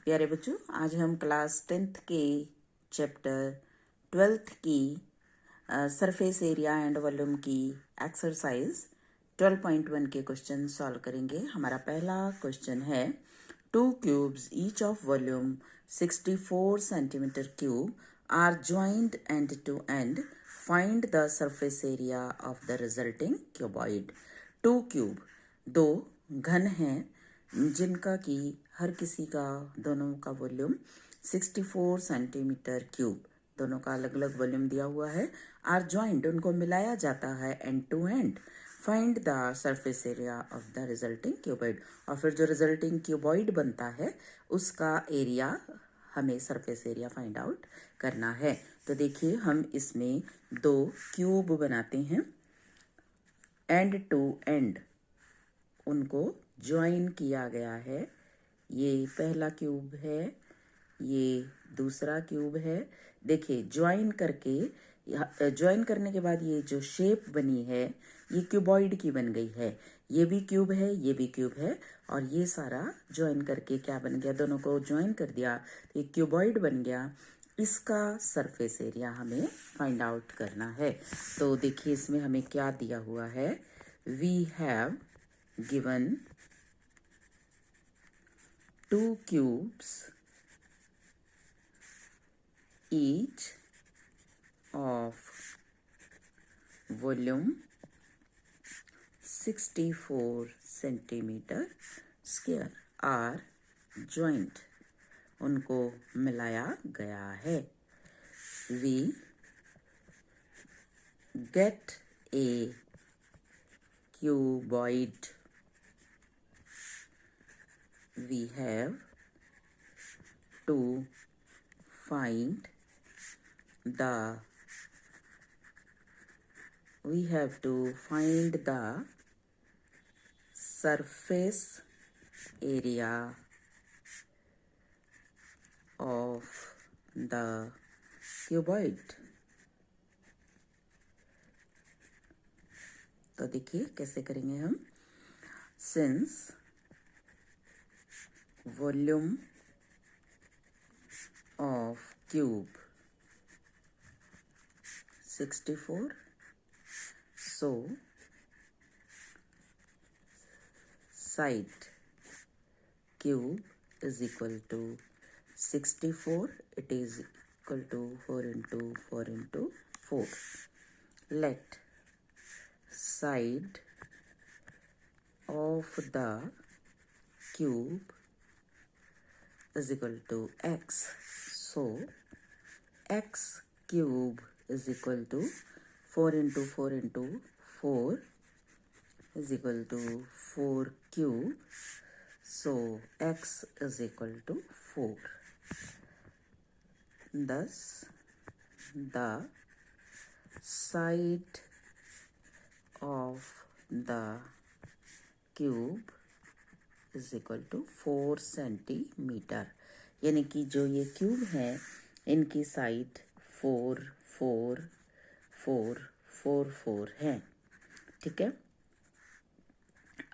प्यारे बच्चों, आज हम क्लास 10th के चैप्टर 12th की सरफेस एरिया एंड वॉल्यूम की एक्सरसाइज 12.1 के क्वेश्चन सॉल्व करेंगे। हमारा पहला क्वेश्चन है, two cubes each of volume 64 centimetre cube are joint end to end, find the surface area of the resulting cuboid. Two cube, दो घन हैं जिनका कि हर किसी का दोनों का वॉल्यूम 64 सेंटीमीटर क्यूब, दोनों का अलग अलग वॉल्यूम दिया हुआ है। आर ज्वाइंट, उनको मिलाया जाता है end to end. Find the surface area of the resulting cuboid, और फिर जो रिजल्टिंग क्यूबॉइड बनता है उसका एरिया हमें सरफेस एरिया फाइंड आउट करना है। तो देखिए, हम इसमें दो क्यूब बनाते हैं, एंड टू एंड उनको ज्वाइन किया गया है। ये पहला क्यूब है, ये दूसरा क्यूब है। देखिए, ज्वाइन करने के बाद ये जो शेप बनी है ये क्यूबॉइड की बन गई है। ये भी क्यूब है, ये भी क्यूब है, और ये सारा ज्वाइन करके क्या बन गया, दोनों को ज्वाइन कर दिया तो ये क्यूबॉइड बन गया। इसका सरफेस एरिया हमें फाइंड आउट करना है। तो देखिए, इसमें हमें क्या दिया हुआ है। We have given two cubes each of volume 64 centimeter square are joint, उनको मिलाया गया है। We get a cuboid, we have to find the surface area of the cuboid। तो देखिए कैसे करेंगे हम। Since volume of cube 64, so side cube is equal to 64, it is equal to 4 into 4 into 4. Let side of the cube is equal to x, so x cube is equal to 4 into 4 into 4 is equal to 4 cube, so x is equal to 4. Thus the side of the cube is equal to 4 centimetre, यानी कि जो ये cube है इनकी side 4 4 4 4 4 है। ठीक है,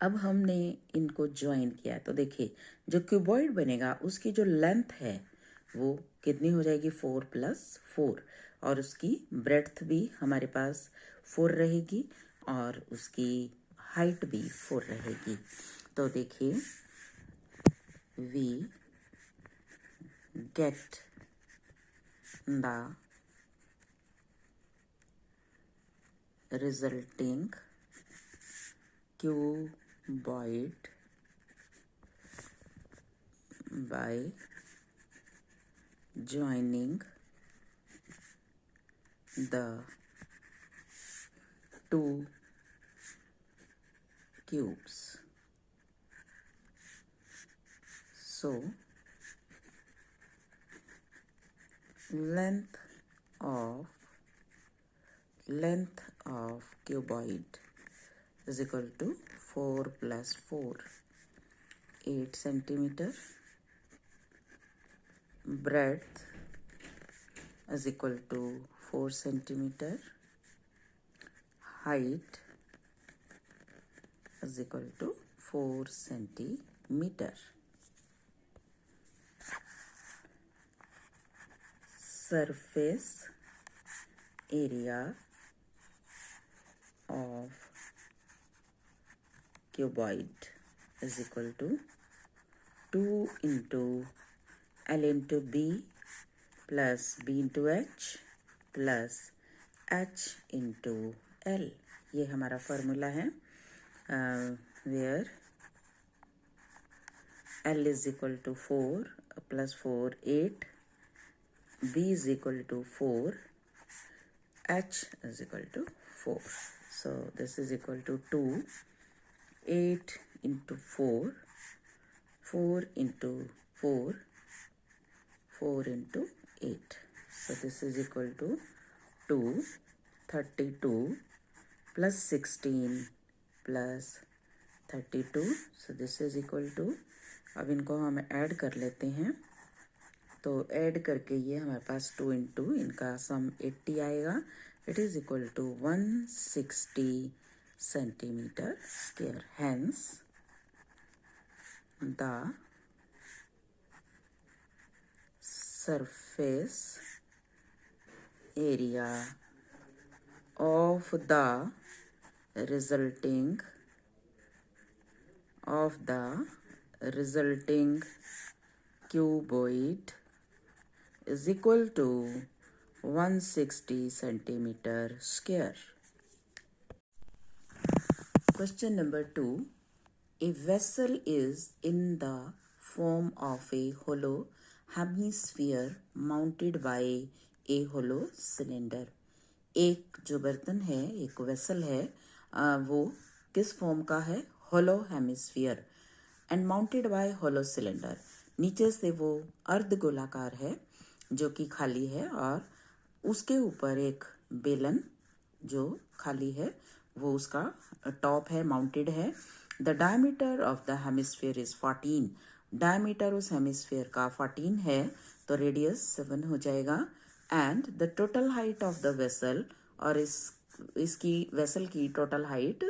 अब हमने इनको ज्वाइन किया, तो देखिए जो क्यूबॉइड बनेगा उसकी जो लेंथ है वो कितनी हो जाएगी, 4 + 4, और उसकी ब्रेड्थ भी हमारे पास 4 रहेगी और उसकी हाइट भी 4 रहेगी। तो देखिए, we get the resulting cuboid by joining the two cubes. So length of cuboid is equal to 4 + 4, 8 centimeter. Breadth is equal to 4 centimeter. Height is equal to 4 centimeter. surface area of cuboid is equal to 2 into L into B plus B into H plus H into L. ये हमारा formula है where L is equal to 4 plus 4 8, B is equal to 4, H is equal to 4. So this is equal to 2, 8 into 4, 4 into 4, 4 into 8. So this is equal to 2, 32 plus 16 plus 32. So this is equal to, अब इनको हम add कर लेते हैं, तो add करके ये हमारे पास 2 इंटू इनका सम 80 आएगा. It is equal to 160 centimetre square. Hence the surface area of the resulting cuboid is equal to 160 centimeter square. Question number 2. A vessel is in the form of a hollow hemisphere mounted by a hollow cylinder. एक जो बर्तन है, एक vessel है, वो किस form का है? Hollow hemisphere and mounted by hollow cylinder. नीचे से वो अर्ध गोलाकार है जो कि खाली है और उसके ऊपर एक बेलन जो खाली है वो उसका टॉप है, माउंटेड है. The diameter of the hemisphere is 14. Diameter उस हेमिस्फीयर का 14 है तो रेडियस 7 हो जाएगा. And the total height of the vessel, और इसकी वेसल की टोटल हाइट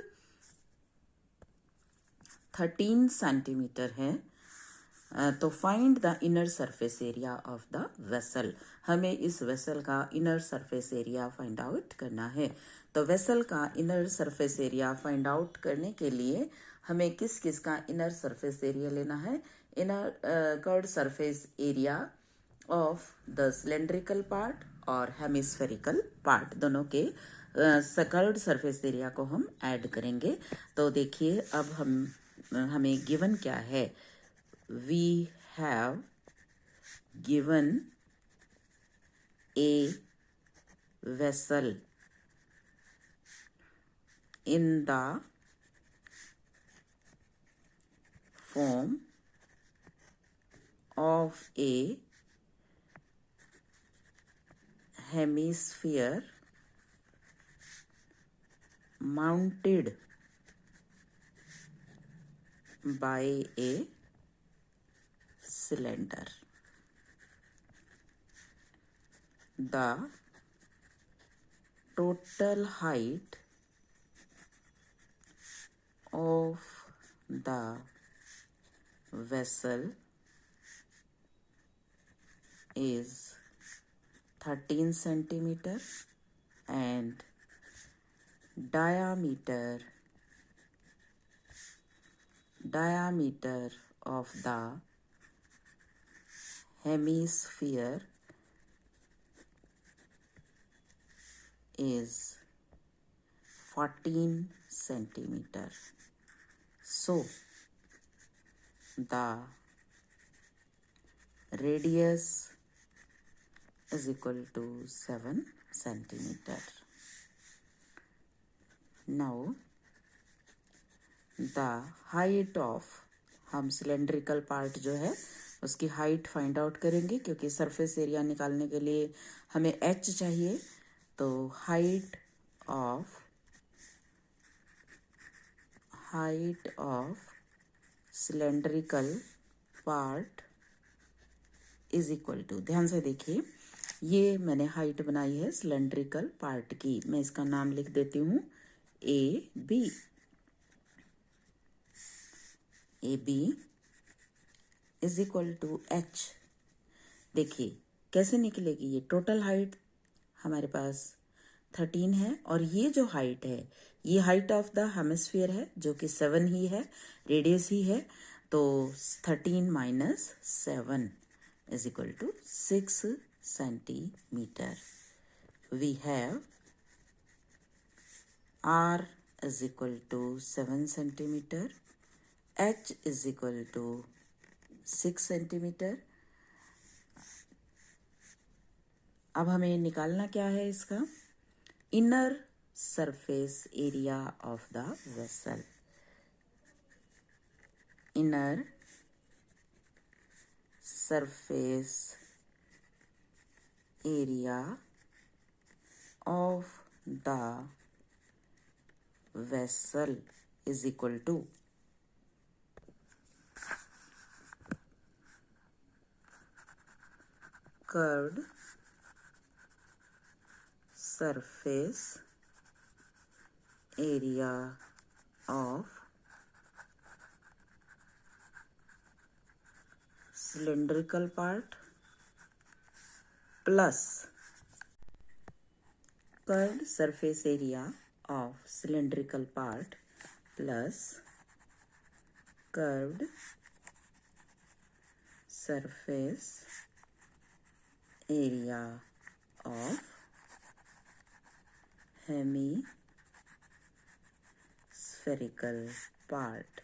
13 सेंटीमीटर है. तो find the inner surface area of the vessel. हमें इस वेसल का inner surface area find out करना है. तो वेसल का inner surface area find out करने के लिए हमें किस किस का इनर सरफेस एरिया लेना है? Inner curved surface area of the cylindrical part और हेमिस्फेरिकल पार्ट, दोनों के कर्व्ड सरफेस एरिया को हम ऐड करेंगे. तो देखिए अब हमें गिवन क्या है? We have given a vessel in the form of a hemisphere mounted by a cylinder. The total height of the vessel is 13 centimeter and diameter of the hemisphere is 14 centimeter. So the radius is equal to 7 centimeter. Now the height of, हम cylindrical part जो है उसकी height find out करेंगे क्योंकि surface area निकालने के लिए हमें h चाहिए. तो height of cylindrical part is equal to, ध्यान से देखिए, ये मैंने हाइट बनाई है सिलेंड्रिकल पार्ट की. मैं इसका नाम लिख देती हूँ A B is equal to h. देखिए कैसे निकलेगी ये? टोटल हाइट हमारे पास 13 है और ये जो हाइट है ये हाइट ऑफ द हेमिस्फीयर है जो कि 7 ही है, रेडियस ही है। तो 13 minus 7 is equal to 6 centimetre. We have R is equal to 7 centimeter, H is equal to 6 centimeter। अब हमें निकालना क्या है इसका? Inner surface area of the vessel. Inner surface area of the vessel is equal to curved surface area of cylindrical part plus curved surface area of cylindrical part plus curved surface area of hemispherical part।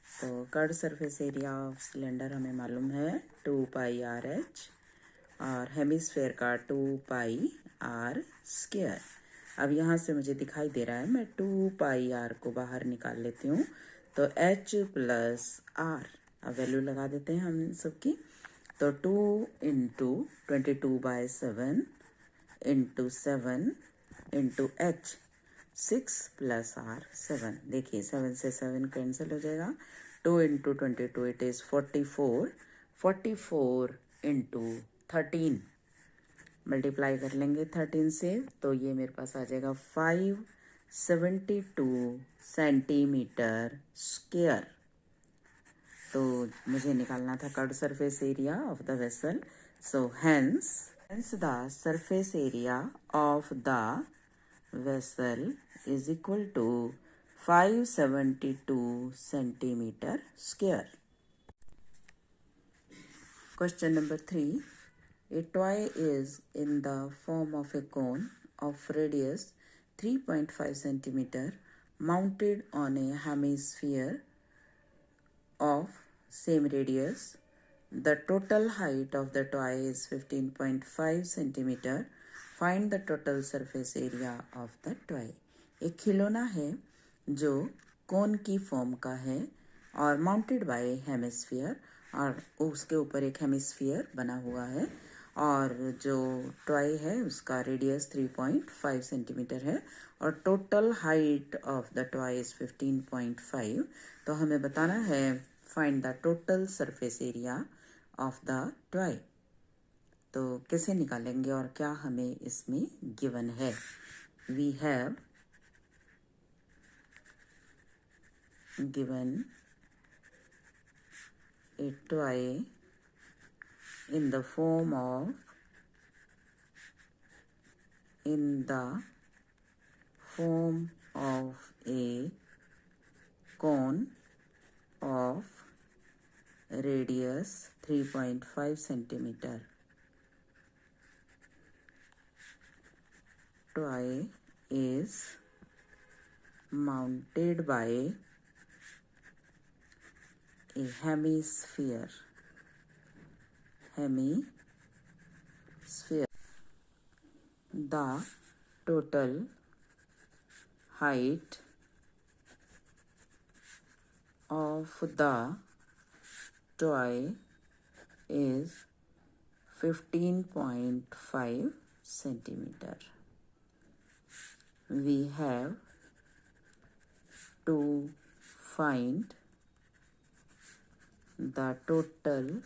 तो curved surface area of cylinder हमें मालूम है 2 pi R H और hemisphere का 2 pi r square. अब यहाँ से मुझे दिखाई दे रहा है, मैं 2 पाई आर को बाहर निकाल लेती हूँ तो एच प्लस आर, अब वैल्यू लगा देते हैं हम सबकी। तो 2 into 22/7 into 7 into H 6 plus R 7। देखिए 7 से 7 कैंसिल हो जाएगा। 2 into 22 it is 44। 44 into 13 multiply कर लेंगे 13 से तो ये मेरे पास आ जाएगा 572 सेंटीमीटर स्क्वायर। तो मुझे निकालना था curved surface area of the vessel. So hence the surface area of the vessel is equal to 572 centimeter square. Question number 3. A toy is in the form of a cone of radius 3.5 centimeter mounted on a hemisphere of same radius. The total height of the toy is 15.5 centimeter. Find the total surface area of the toy. एक खिलौना है जो कोन की form का है और mounted bye hemisphere, और उसके ऊपर एक हेमिस्फीयर बना हुआ है और जो टॉय है उसका रेडियस 3.5 सेंटीमीटर है और total height of the toy is 15.5। तो हमें बताना है find the total surface area of the toy. तो कैसे निकालेंगे और क्या हमें इसमें गिवन है? We have given a toy in the form of a cone of radius 3.5 centimeter. Toy is mounted by a hemisphere. The total height of the toy is 15.5 centimeter. We have to find the total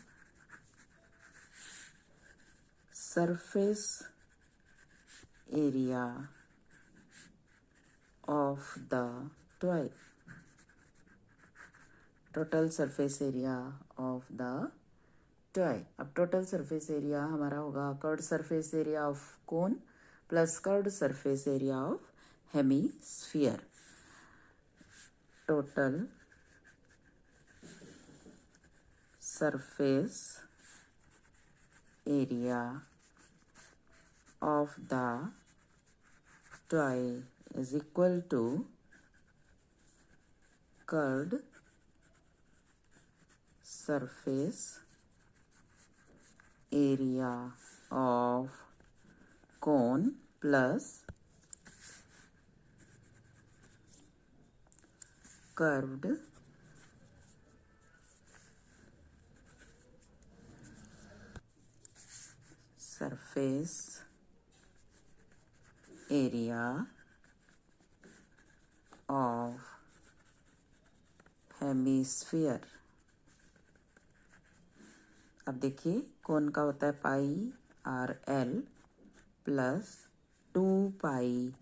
surface area of the toy. Total surface area of the toy. अब total surface area हमारा होगा curved surface area of cone plus curved surface area of hemisphere. Total surface area of the toy is equal to curved surface area of cone plus curved surface area of hemisphere. अब देखिए cone का होता है pi r l plus 2 pi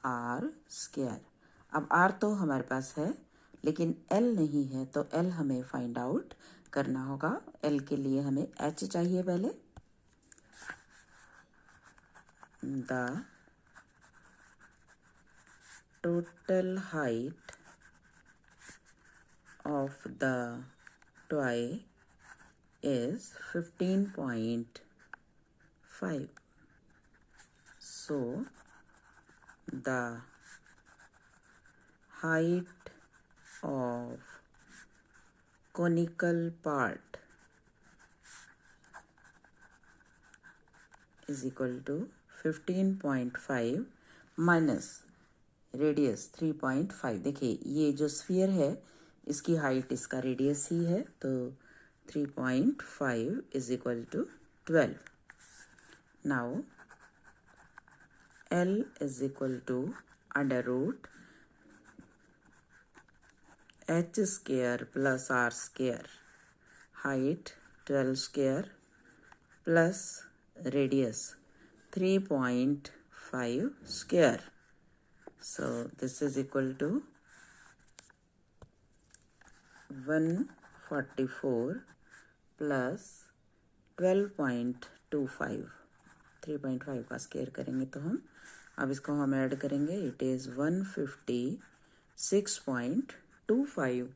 r square. अब r तो हमारे पास है लेकिन एल नहीं है, तो एल हमें फाइंड आउट करना होगा। एल के लिए हमें एच चाहिए पहले। The total height of the toy is 15.5. So the height of conical part is equal to 15.5 minus radius 3.5। देखिए ये जो स्फीयर है इसकी हाइट इसका रेडियस ही है, तो 3.5 is equal to 12। Now L is equal to under root H square plus R square. Height 12 square plus radius 3.5 square. So this is equal to 144 plus 12.25। 3.5 का square करेंगे तो हम अब इसको हम ऐड करेंगे, इट इज़ 156.25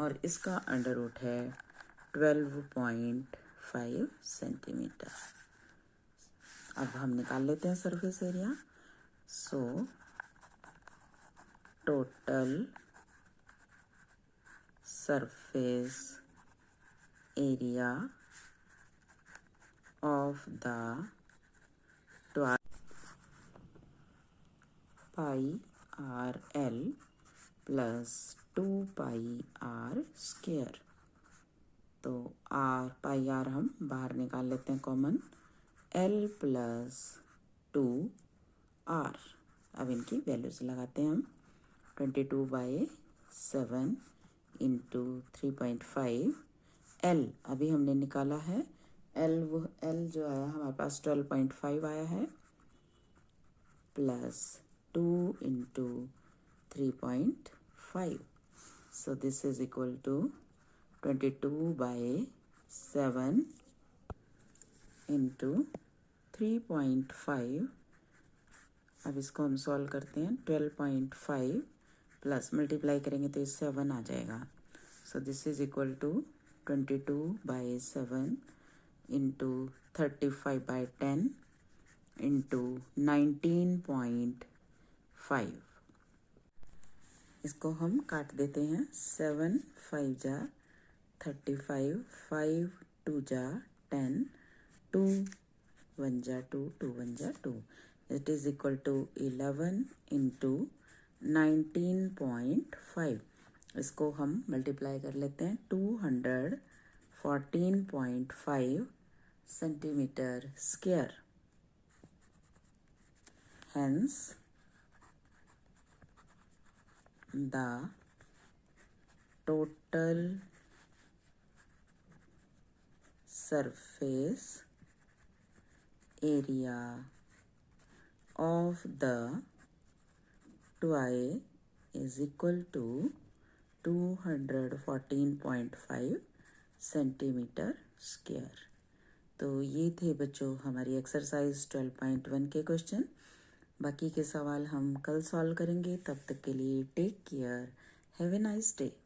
और इसका अंडर रूट है 12.5 सेंटीमीटर। अब हम निकाल लेते हैं surface area. So total surface area of the toy pi r l plus 2 pi r square। तो r पाई r हम बाहर निकाल लेते हैं कॉमन, l प्लस 2r। अब इनकी वैल्यूज लगाते हैं हम। 22/7 इंटू 3.5। L अभी हमने निकाला है, L जो आया हमारे पास 12.5 आया है, plus 2 into 3.5। So this is equal to 22/7 into 3.5। अब इसको हम सॉल्व करते हैं। 12.5 प्लस मल्टीप्लाई करेंगे तो 7 आ जाएगा। So this is equal to 22/7 into 35/10 into 19.5। इसको हम काट देते हैं। 7 5 जा 35, 5 2 जा 10, 2 1 जा 2, 2 1 जा 2। It is equal to 11 into 19.5। इसको हम मल्टीप्लाई कर लेते हैं। 214.5 centimetre square. Hence the total surface area of the toy is equal to 214.5 centimetre square. तो ये थे बच्चों हमारी एक्सरसाइज 12.1 के क्वेश्चन। बाकी के सवाल हम कल सॉल्व करेंगे। तब तक के लिए take care, have a nice day.